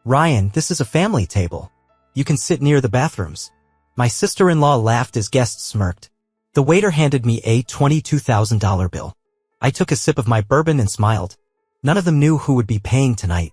Ryan, this is a family table. You can sit near the bathrooms. My sister-in-law laughed as guests smirked. The waiter handed me a $22,000 bill. I took a sip of my bourbon and smiled. None of them knew who would be paying tonight.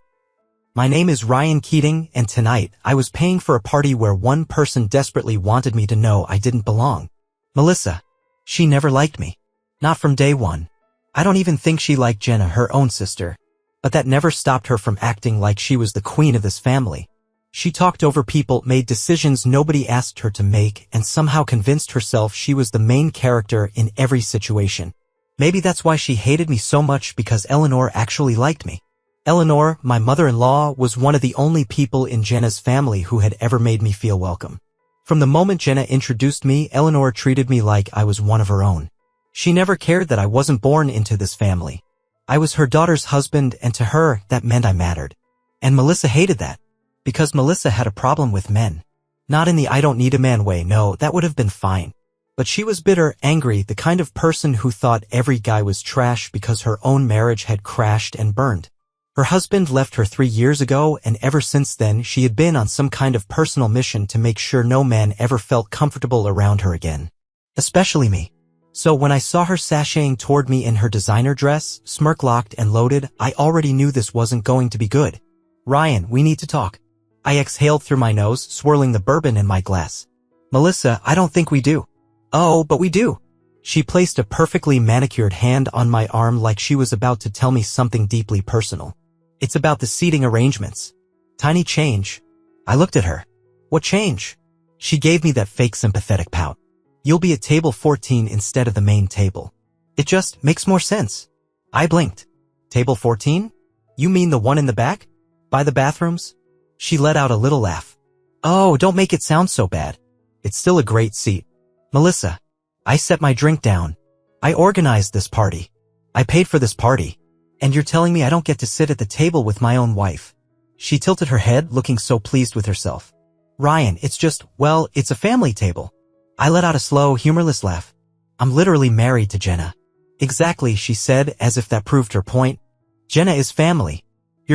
My name is Ryan Keating, and tonight I was paying for a party where one person desperately wanted me to know I didn't belong. Melissa. She never liked me. Not from day one. I don't even think she liked Jenna, her own sister. But that never stopped her from acting like she was the queen of this family. She talked over people, made decisions nobody asked her to make, and somehow convinced herself she was the main character in every situation. Maybe that's why she hated me so much, because Eleanor actually liked me. Eleanor, my mother-in-law, was one of the only people in Jenna's family who had ever made me feel welcome. From the moment Jenna introduced me, Eleanor treated me like I was one of her own. She never cared that I wasn't born into this family. I was her daughter's husband, and to her, that meant I mattered. And Melissa hated that. Because Melissa had a problem with men. Not in the I don't need a man way, no, that would have been fine. But she was bitter, angry, the kind of person who thought every guy was trash because her own marriage had crashed and burned. Her husband left her 3 years ago, and ever since then she had been on some kind of personal mission to make sure no man ever felt comfortable around her again. Especially me. So when I saw her sashaying toward me in her designer dress, smirk locked and loaded, I already knew this wasn't going to be good. Ryan, we need to talk. I exhaled through my nose, swirling the bourbon in my glass. Melissa, I don't think we do. Oh, but we do. She placed a perfectly manicured hand on my arm like she was about to tell me something deeply personal. It's about the seating arrangements. Tiny change. I looked at her. What change? She gave me that fake sympathetic pout. You'll be at table 14 instead of the main table. It just makes more sense. I blinked. Table 14? You mean the one in the back? By the bathrooms? She let out a little laugh. Oh, don't make it sound so bad. It's still a great seat. Melissa. I set my drink down. I organized this party. I paid for this party. And you're telling me I don't get to sit at the table with my own wife? She tilted her head, looking so pleased with herself. Ryan, it's just, well, it's a family table. I let out a slow, humorless laugh. I'm literally married to Jenna. Exactly, she said, as if that proved her point. Jenna is family.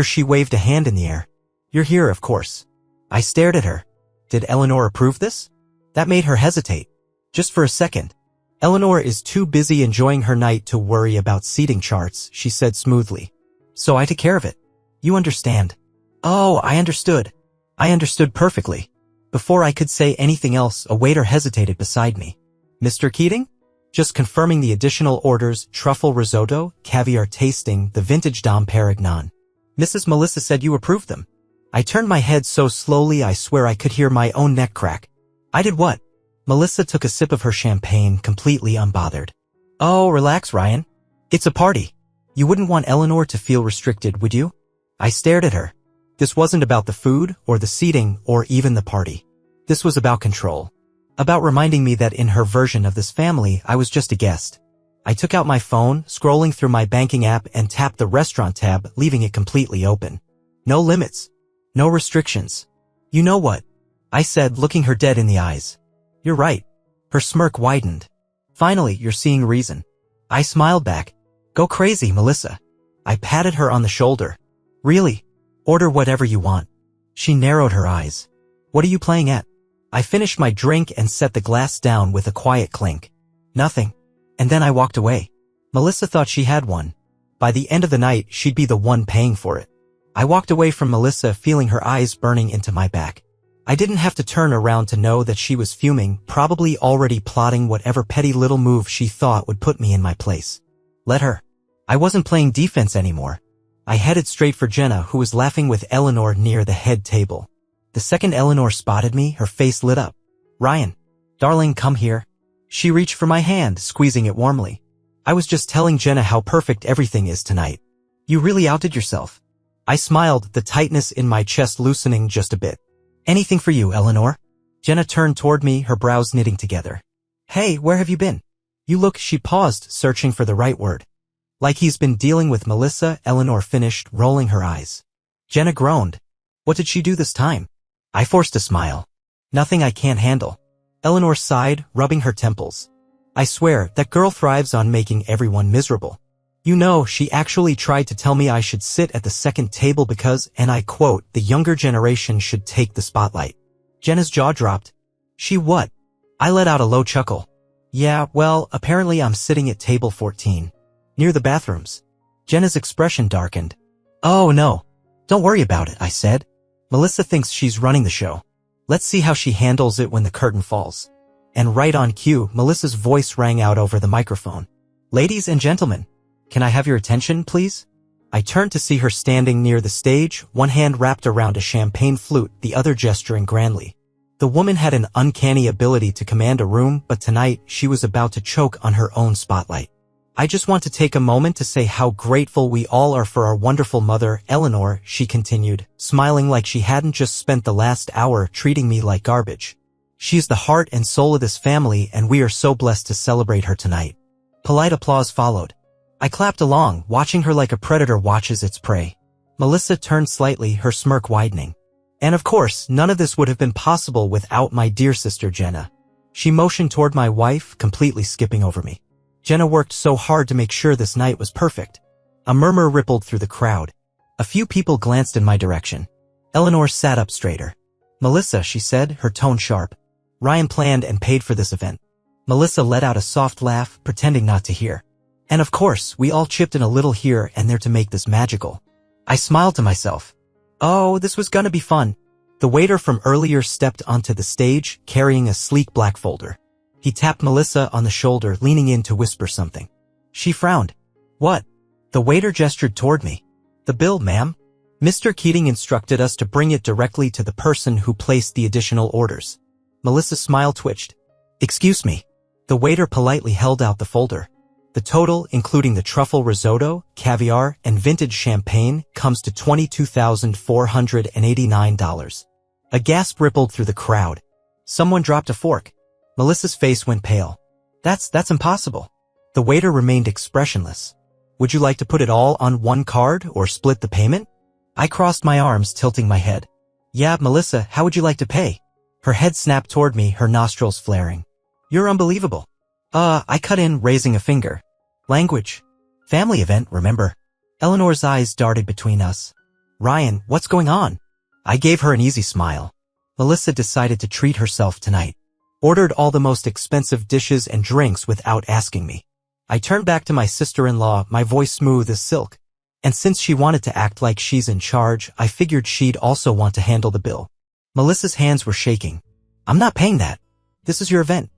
She waved a hand in the air. You're here, of course. I stared at her. Did Eleanor approve this? That made her hesitate. Just for a second. Eleanor is too busy enjoying her night to worry about seating charts, she said smoothly. So I took care of it. You understand. Oh, I understood. I understood perfectly. Before I could say anything else, a waiter hesitated beside me. Mr. Keating? Just confirming the additional orders, truffle risotto, caviar tasting, the vintage Dom Perignon. Mrs. Melissa said you approved them. I turned my head so slowly I swear I could hear my own neck crack. I did what? Melissa took a sip of her champagne, completely unbothered. Oh, relax, Ryan. It's a party. You wouldn't want Eleanor to feel restricted, would you? I stared at her. This wasn't about the food, or the seating, or even the party. This was about control. About reminding me that in her version of this family, I was just a guest. I took out my phone, scrolling through my banking app, and tapped the restaurant tab, leaving it completely open. No limits. No restrictions. You know what? I said, looking her dead in the eyes. You're right. Her smirk widened. Finally, you're seeing reason. I smiled back. Go crazy, Melissa. I patted her on the shoulder. Really? Order whatever you want. She narrowed her eyes. What are you playing at? I finished my drink and set the glass down with a quiet clink. Nothing. And then I walked away. Melissa thought she had one. By the end of the night, she'd be the one paying for it. I walked away from Melissa, feeling her eyes burning into my back. I didn't have to turn around to know that she was fuming, probably already plotting whatever petty little move she thought would put me in my place. Let her. I wasn't playing defense anymore. I headed straight for Jenna, who was laughing with Eleanor near the head table. The second Eleanor spotted me, her face lit up. Ryan. Darling, come here. She reached for my hand, squeezing it warmly. I was just telling Jenna how perfect everything is tonight. You really outdid yourself. I smiled, the tightness in my chest loosening just a bit. Anything for you, Eleanor? Jenna turned toward me, her brows knitting together. Hey, where have you been? You look, she paused, searching for the right word. Like he's been dealing with Melissa, Eleanor finished, rolling her eyes. Jenna groaned. What did she do this time? I forced a smile. Nothing I can't handle. Eleanor sighed, rubbing her temples. I swear, that girl thrives on making everyone miserable. You know, she actually tried to tell me I should sit at the second table because, and I quote, the younger generation should take the spotlight. Jenna's jaw dropped. She what? I let out a low chuckle. Yeah, well, apparently I'm sitting at table 14. Near the bathrooms. Jenna's expression darkened. Oh no. Don't worry about it, I said. Melissa thinks she's running the show. Let's see how she handles it when the curtain falls. And right on cue, Melissa's voice rang out over the microphone. Ladies and gentlemen, can I have your attention, please? I turned to see her standing near the stage, one hand wrapped around a champagne flute, the other gesturing grandly. The woman had an uncanny ability to command a room, but tonight she was about to choke on her own spotlight. I just want to take a moment to say how grateful we all are for our wonderful mother, Eleanor, she continued, smiling like she hadn't just spent the last hour treating me like garbage. She is the heart and soul of this family, and we are so blessed to celebrate her tonight. Polite applause followed. I clapped along, watching her like a predator watches its prey. Melissa turned slightly, her smirk widening. And of course, none of this would have been possible without my dear sister Jenna. She motioned toward my wife, completely skipping over me. Jenna worked so hard to make sure this night was perfect. A murmur rippled through the crowd. A few people glanced in my direction. Eleanor sat up straighter. Melissa, she said, her tone sharp. Ryan planned and paid for this event. Melissa let out a soft laugh, pretending not to hear. And of course, we all chipped in a little here and there to make this magical. I smiled to myself. Oh, this was gonna be fun. The waiter from earlier stepped onto the stage, carrying a sleek black folder. He tapped Melissa on the shoulder, leaning in to whisper something. She frowned. What? The waiter gestured toward me. The bill, ma'am. Mr. Keating instructed us to bring it directly to the person who placed the additional orders. Melissa's smile twitched. Excuse me. The waiter politely held out the folder. The total, including the truffle risotto, caviar, and vintage champagne, comes to $22,489. A gasp rippled through the crowd. Someone dropped a fork. Melissa's face went pale. That's impossible. The waiter remained expressionless. Would you like to put it all on one card or split the payment? I crossed my arms, tilting my head. Yeah, Melissa, how would you like to pay? Her head snapped toward me, her nostrils flaring. You're unbelievable. I cut in, raising a finger. Language. Family event, remember? Eleanor's eyes darted between us. Ryan, what's going on? I gave her an easy smile. Melissa decided to treat herself tonight. Ordered all the most expensive dishes and drinks without asking me. I turned back to my sister-in-law, my voice smooth as silk. And since she wanted to act like she's in charge, I figured she'd also want to handle the bill. Melissa's hands were shaking. I'm not paying that. This is your event.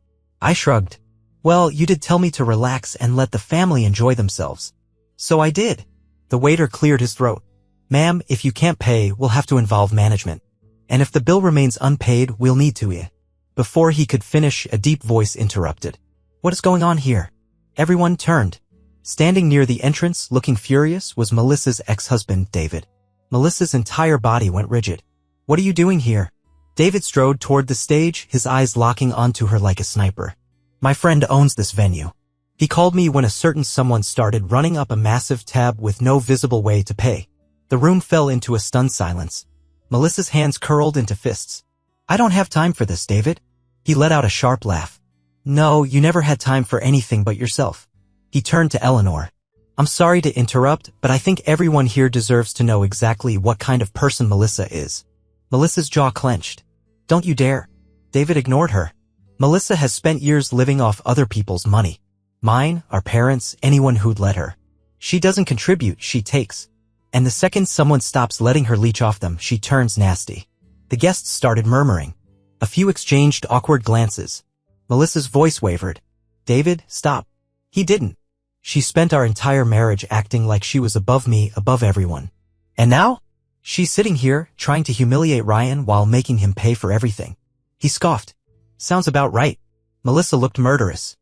I shrugged. Well, you did tell me to relax and let the family enjoy themselves. So I did. The waiter cleared his throat. Ma'am, if you can't pay, we'll have to involve management. And if the bill remains unpaid, we'll need to. Before he could finish, a deep voice interrupted. What is going on here? Everyone turned. Standing near the entrance, looking furious, was Melissa's ex-husband, David. Melissa's entire body went rigid. What are you doing here? David strode toward the stage, his eyes locking onto her like a sniper. My friend owns this venue. He called me when a certain someone started running up a massive tab with no visible way to pay. The room fell into a stunned silence. Melissa's hands curled into fists. I don't have time for this, David. He let out a sharp laugh. No, you never had time for anything but yourself. He turned to Eleanor. I'm sorry to interrupt, but I think everyone here deserves to know exactly what kind of person Melissa is. Melissa's jaw clenched. Don't you dare. David ignored her. Melissa has spent years living off other people's money. Mine, our parents, anyone who'd let her. She doesn't contribute, she takes. And the second someone stops letting her leech off them, she turns nasty. The guests started murmuring. A few exchanged awkward glances. Melissa's voice wavered. David, stop. He didn't. She spent our entire marriage acting like she was above me, above everyone. And now? She's sitting here, trying to humiliate Ryan while making him pay for everything. He scoffed. Sounds about right. Melissa looked murderous.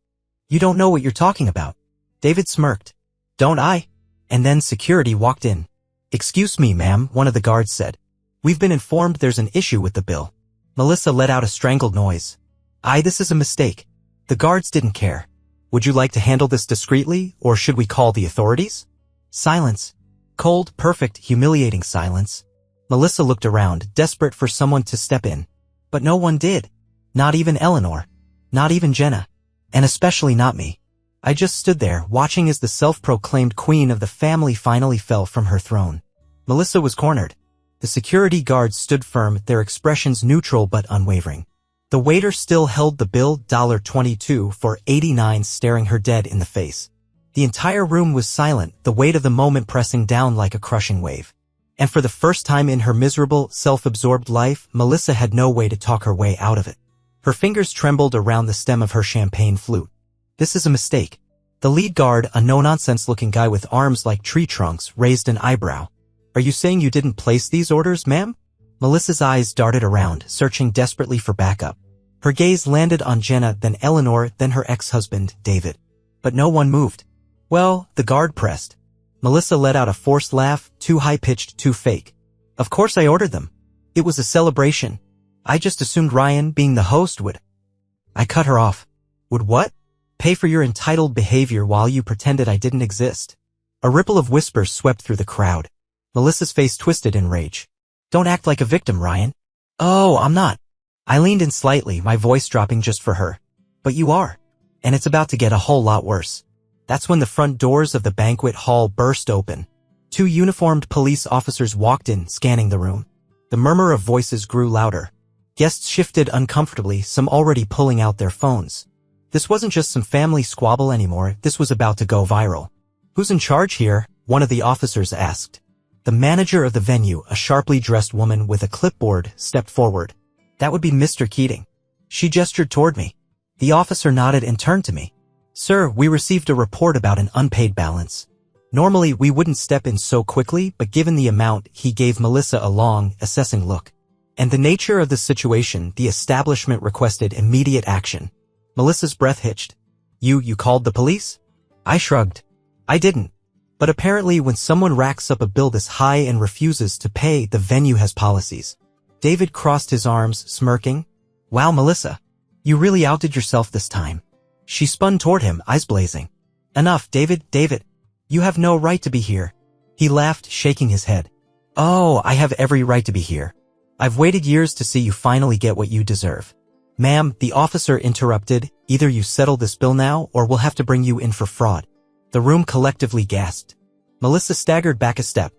You don't know what you're talking about. David smirked. Don't I? And then security walked in. Excuse me, ma'am, one of the guards said. We've been informed there's an issue with the bill. Melissa let out a strangled noise. This is a mistake. The guards didn't care. Would you like to handle this discreetly, or should we call the authorities? Silence. Cold, perfect, humiliating silence. Melissa looked around, desperate for someone to step in. But no one did. Not even Eleanor. Not even Jenna. And especially not me. I just stood there, watching as the self-proclaimed queen of the family finally fell from her throne. Melissa was cornered. The security guards stood firm, their expressions neutral but unwavering. The waiter still held the bill, $22 for 89, staring her dead in the face. The entire room was silent, the weight of the moment pressing down like a crushing wave. And for the first time in her miserable, self-absorbed life, Melissa had no way to talk her way out of it. Her fingers trembled around the stem of her champagne flute. This is a mistake. The lead guard, a no-nonsense-looking guy with arms like tree trunks, raised an eyebrow. Are you saying you didn't place these orders, ma'am? Melissa's eyes darted around, searching desperately for backup. Her gaze landed on Jenna, then Eleanor, then her ex-husband, David. But no one moved. Well, the guard pressed. Melissa let out a forced laugh, too high-pitched, too fake. Of course I ordered them. It was a celebration. I just assumed Ryan, being the host, would. I cut her off. Would what? Pay for your entitled behavior while you pretended I didn't exist. A ripple of whispers swept through the crowd. Melissa's face twisted in rage. Don't act like a victim, Ryan. Oh, I'm not. I leaned in slightly, my voice dropping just for her. But you are. And it's about to get a whole lot worse. That's when the front doors of the banquet hall burst open. 2 uniformed police officers walked in, scanning the room. The murmur of voices grew louder. Guests shifted uncomfortably, some already pulling out their phones. This wasn't just some family squabble anymore, this was about to go viral. Who's in charge here? One of the officers asked. The manager of the venue, a sharply dressed woman with a clipboard, stepped forward. That would be Mr. Keating. She gestured toward me. The officer nodded and turned to me. Sir, we received a report about an unpaid balance. Normally, we wouldn't step in so quickly, but given the amount, he gave Melissa a long, assessing look. And the nature of the situation, the establishment requested immediate action. Melissa's breath hitched. You called the police? I shrugged. I didn't. But apparently when someone racks up a bill this high and refuses to pay, the venue has policies. David crossed his arms, smirking. Wow, Melissa. You really outdid yourself this time. She spun toward him, eyes blazing. Enough, David. You have no right to be here. He laughed, shaking his head. Oh, I have every right to be here. I've waited years to see you finally get what you deserve. Ma'am, the officer interrupted, either you settle this bill now or we'll have to bring you in for fraud. The room collectively gasped. Melissa staggered back a step.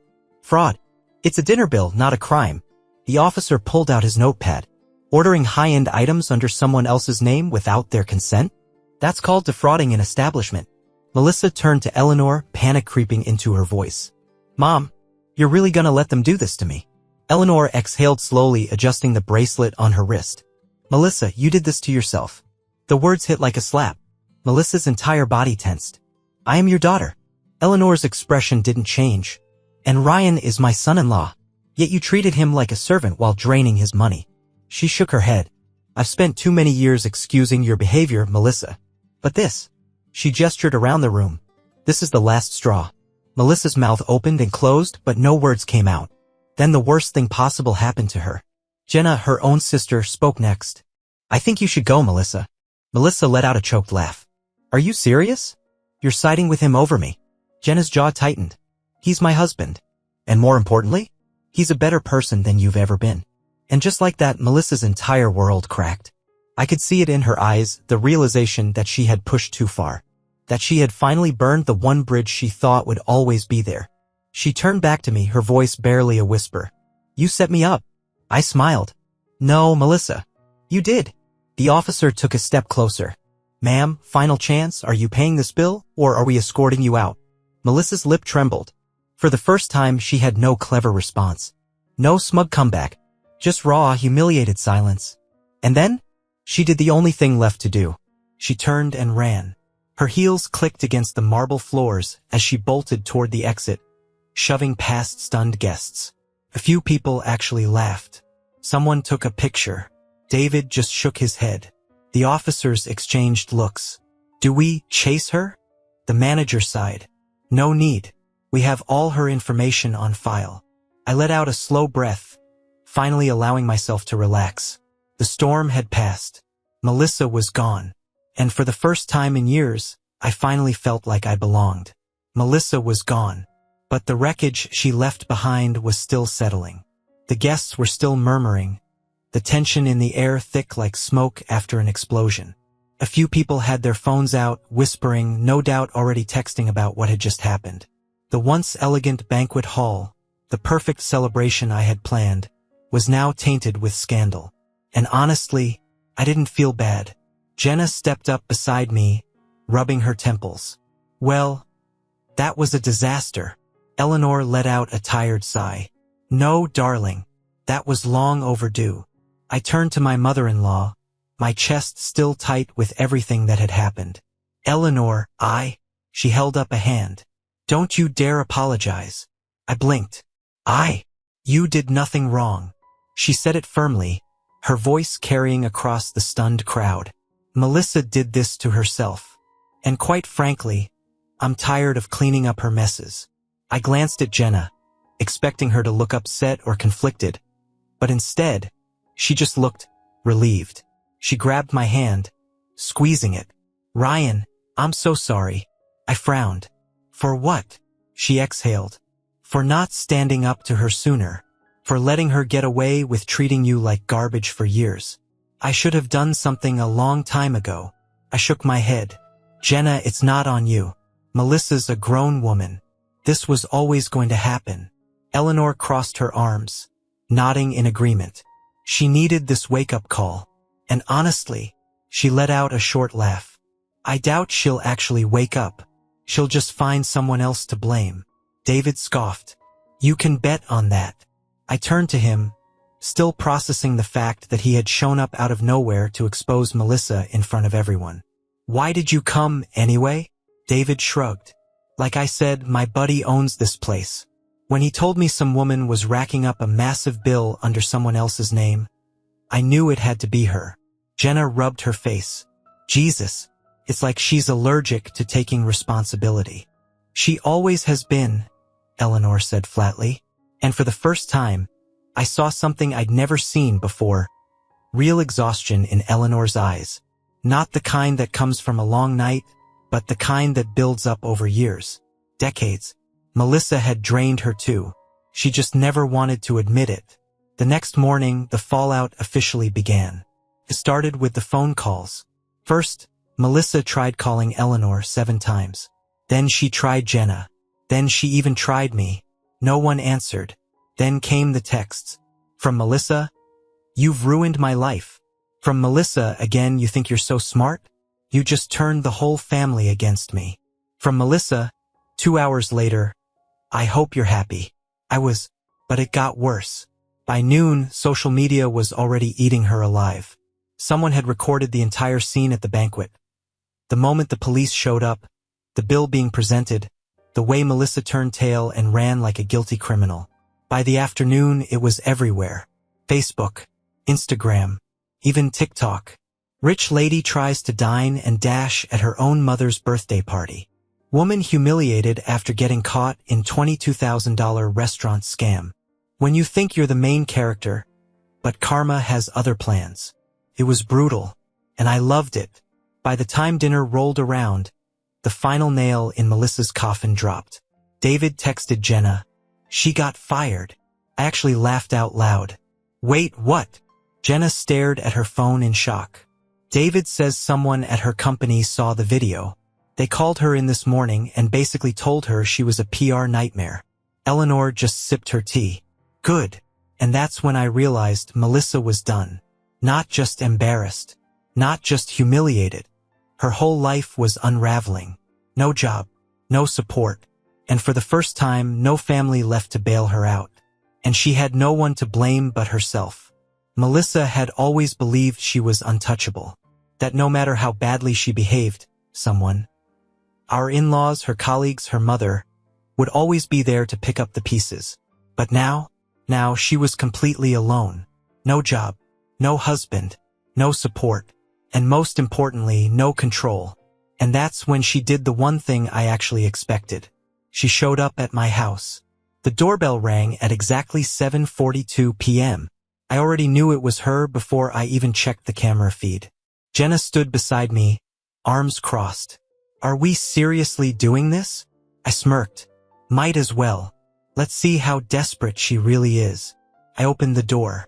Fraud. It's a dinner bill, not a crime. The officer pulled out his notepad. Ordering high-end items under someone else's name without their consent? That's called defrauding an establishment. Melissa turned to Eleanor, panic creeping into her voice. Mom, you're really gonna let them do this to me? Eleanor exhaled slowly, adjusting the bracelet on her wrist. Melissa, you did this to yourself. The words hit like a slap. Melissa's entire body tensed. I am your daughter. Eleanor's expression didn't change. And Ryan is my son-in-law. Yet you treated him like a servant while draining his money. She shook her head. I've spent too many years excusing your behavior, Melissa. But this. She gestured around the room. This is the last straw. Melissa's mouth opened and closed, but no words came out. Then the worst thing possible happened to her. Jenna, her own sister, spoke next. I think you should go, Melissa. Melissa let out a choked laugh. Are you serious? You're siding with him over me. Jenna's jaw tightened. He's my husband. And more importantly, he's a better person than you've ever been. And just like that, Melissa's entire world cracked. I could see it in her eyes, the realization that she had pushed too far. That she had finally burned the one bridge she thought would always be there. She turned back to me, her voice barely a whisper. You set me up. I smiled. No, Melissa. You did. The officer took a step closer. Ma'am, final chance, are you paying this bill, or are we escorting you out? Melissa's lip trembled. For the first time, she had no clever response. No smug comeback. Just raw, humiliated silence. And then? She did the only thing left to do. She turned and ran. Her heels clicked against the marble floors as she bolted toward the exit, shoving past stunned guests. A few people actually laughed. Someone took a picture. David just shook his head. The officers exchanged looks. Do we chase her? The manager sighed. No need. We have all her information on file. I let out a slow breath, finally allowing myself to relax. The storm had passed. Melissa was gone. And for the first time in years, I finally felt like I belonged. Melissa was gone. But the wreckage she left behind was still settling. The guests were still murmuring, the tension in the air thick like smoke after an explosion. A few people had their phones out, whispering, no doubt already texting about what had just happened. The once elegant banquet hall, the perfect celebration I had planned, was now tainted with scandal. And honestly, I didn't feel bad. Jenna stepped up beside me, rubbing her temples. Well, that was a disaster. Eleanor let out a tired sigh. No, darling, that was long overdue. I turned to my mother-in-law, my chest still tight with everything that had happened. Eleanor, she held up a hand. Don't you dare apologize. I blinked. You did nothing wrong. She said it firmly, her voice carrying across the stunned crowd. Melissa did this to herself. And quite frankly, I'm tired of cleaning up her messes. I glanced at Jenna, expecting her to look upset or conflicted, but instead, she just looked relieved. She grabbed my hand, squeezing it. Ryan, I'm so sorry. I frowned. For what? She exhaled. For not standing up to her sooner. For letting her get away with treating you like garbage for years. I should have done something a long time ago. I shook my head. Jenna, it's not on you. Melissa's a grown woman. This was always going to happen. Eleanor crossed her arms, nodding in agreement. She needed this wake-up call. And honestly, she let out a short laugh. I doubt she'll actually wake up. She'll just find someone else to blame. David scoffed. You can bet on that. I turned to him, still processing the fact that he had shown up out of nowhere to expose Melissa in front of everyone. Why did you come, anyway? David shrugged. Like I said, my buddy owns this place. When he told me some woman was racking up a massive bill under someone else's name, I knew it had to be her. Jenna rubbed her face. Jesus, it's like she's allergic to taking responsibility. She always has been, Eleanor said flatly. And for the first time, I saw something I'd never seen before. Real exhaustion in Eleanor's eyes. Not the kind that comes from a long night, but the kind that builds up over years. Decades. Melissa had drained her too. She just never wanted to admit it. The next morning, the fallout officially began. It started with the phone calls. First, Melissa tried calling Eleanor 7 times. Then she tried Jenna. Then she even tried me. No one answered. Then came the texts. From Melissa, you've ruined my life. From Melissa, again, you think you're so smart? You just turned the whole family against me. From Melissa, 2 hours later, I hope you're happy. But it got worse. By noon, social media was already eating her alive. Someone had recorded the entire scene at the banquet. The moment the police showed up, the bill being presented, the way Melissa turned tail and ran like a guilty criminal. By the afternoon, it was everywhere. Facebook, Instagram, even TikTok. Rich lady tries to dine and dash at her own mother's birthday party. Woman humiliated after getting caught in $22,000 restaurant scam. When you think you're the main character, but karma has other plans. It was brutal, and I loved it. By the time dinner rolled around, the final nail in Melissa's coffin dropped. David texted Jenna. She got fired. I actually laughed out loud. Wait, what? Jenna stared at her phone in shock. David says someone at her company saw the video. They called her in this morning and basically told her she was a PR nightmare. Eleanor just sipped her tea. Good. And that's when I realized Melissa was done. Not just embarrassed. Not just humiliated. Her whole life was unraveling. No job. No support. And for the first time, no family left to bail her out. And she had no one to blame but herself. Melissa had always believed she was untouchable. That no matter how badly she behaved, someone, our in-laws, her colleagues, her mother, would always be there to pick up the pieces. But now she was completely alone. No job, no husband, no support, and most importantly, no control. And that's when she did the one thing I actually expected. She showed up at my house. The doorbell rang at exactly 7:42 p.m. I already knew it was her before I even checked the camera feed. Jenna stood beside me, arms crossed. Are we seriously doing this? I smirked. Might as well. Let's see how desperate she really is. I opened the door.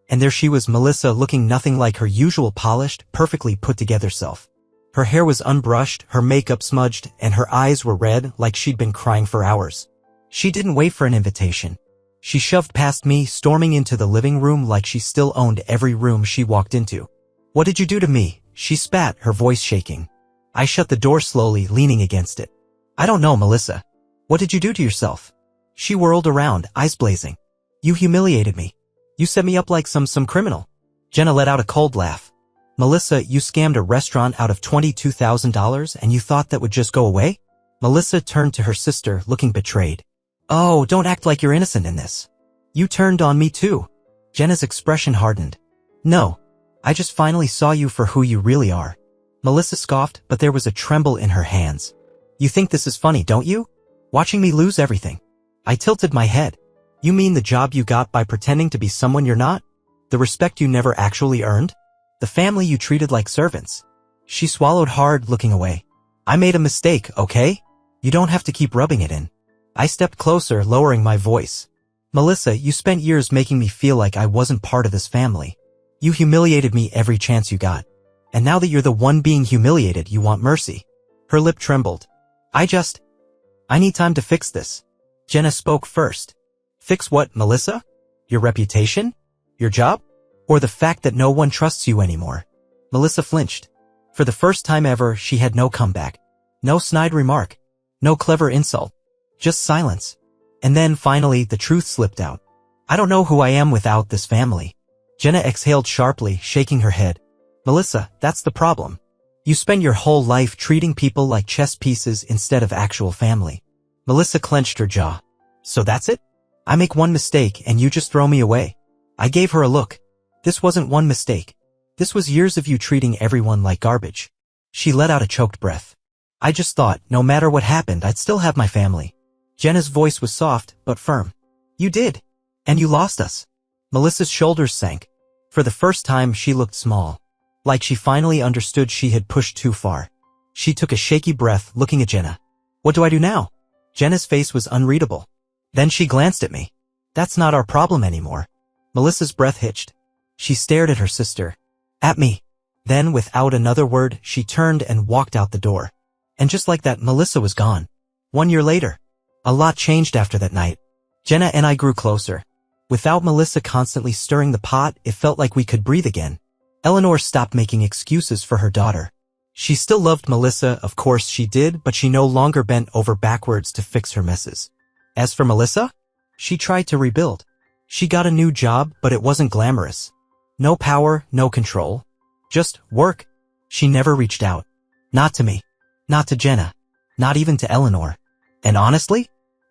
And there she was, Melissa, looking nothing like her usual polished, perfectly put-together self. Her hair was unbrushed, her makeup smudged, and her eyes were red like she'd been crying for hours. She didn't wait for an invitation. She shoved past me, storming into the living room like she still owned every room she walked into. "What did you do to me?" she spat, her voice shaking. I shut the door slowly, leaning against it. "I don't know, Melissa. What did you do to yourself?" She whirled around, eyes blazing. "You humiliated me. You set me up like some criminal." Jenna let out a cold laugh. "Melissa, you scammed a restaurant out of $22,000 and you thought that would just go away?" Melissa turned to her sister, looking betrayed. "Oh, don't act like you're innocent in this. You turned on me too." Jenna's expression hardened. "No, I just finally saw you for who you really are." Melissa scoffed, but there was a tremble in her hands. "You think this is funny, don't you? Watching me lose everything?" I tilted my head. "You mean the job you got by pretending to be someone you're not? The respect you never actually earned? The family you treated like servants?" She swallowed hard, looking away. "I made a mistake, okay? You don't have to keep rubbing it in." I stepped closer, lowering my voice. "Melissa, you spent years making me feel like I wasn't part of this family. You humiliated me every chance you got. And now that you're the one being humiliated, you want mercy." Her lip trembled. I need time to fix this." Jenna spoke first. "Fix what, Melissa? Your reputation? Your job? Or the fact that no one trusts you anymore?" Melissa flinched. For the first time ever, she had no comeback. No snide remark. No clever insult. Just silence. And then, finally, the truth slipped out. "I don't know who I am without this family." Jenna exhaled sharply, shaking her head. "Melissa, that's the problem. You spend your whole life treating people like chess pieces instead of actual family." Melissa clenched her jaw. "So that's it? I make one mistake and you just throw me away?" I gave her a look. "This wasn't one mistake. This was years of you treating everyone like garbage." She let out a choked breath. "I just thought, no matter what happened, I'd still have my family." Jenna's voice was soft, but firm. "You did. And you lost us." Melissa's shoulders sank. For the first time, she looked small. Like she finally understood she had pushed too far. She took a shaky breath, looking at Jenna. "What do I do now?" Jenna's face was unreadable. Then she glanced at me. "That's not our problem anymore." Melissa's breath hitched. She stared at her sister. At me. Then, without another word, she turned and walked out the door. And just like that, Melissa was gone. 1 year later. A lot changed after that night. Jenna and I grew closer. Without Melissa constantly stirring the pot, it felt like we could breathe again. Eleanor stopped making excuses for her daughter. She still loved Melissa, of course she did, but she no longer bent over backwards to fix her messes. As for Melissa, she tried to rebuild. She got a new job, but it wasn't glamorous. No power, no control. Just work. She never reached out. Not to me. Not to Jenna. Not even to Eleanor. And honestly,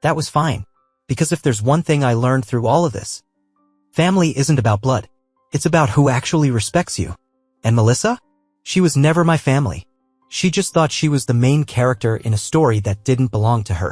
that was fine. Because if there's one thing I learned through all of this, family isn't about blood. It's about who actually respects you. And Melissa? She was never my family. She just thought she was the main character in a story that didn't belong to her.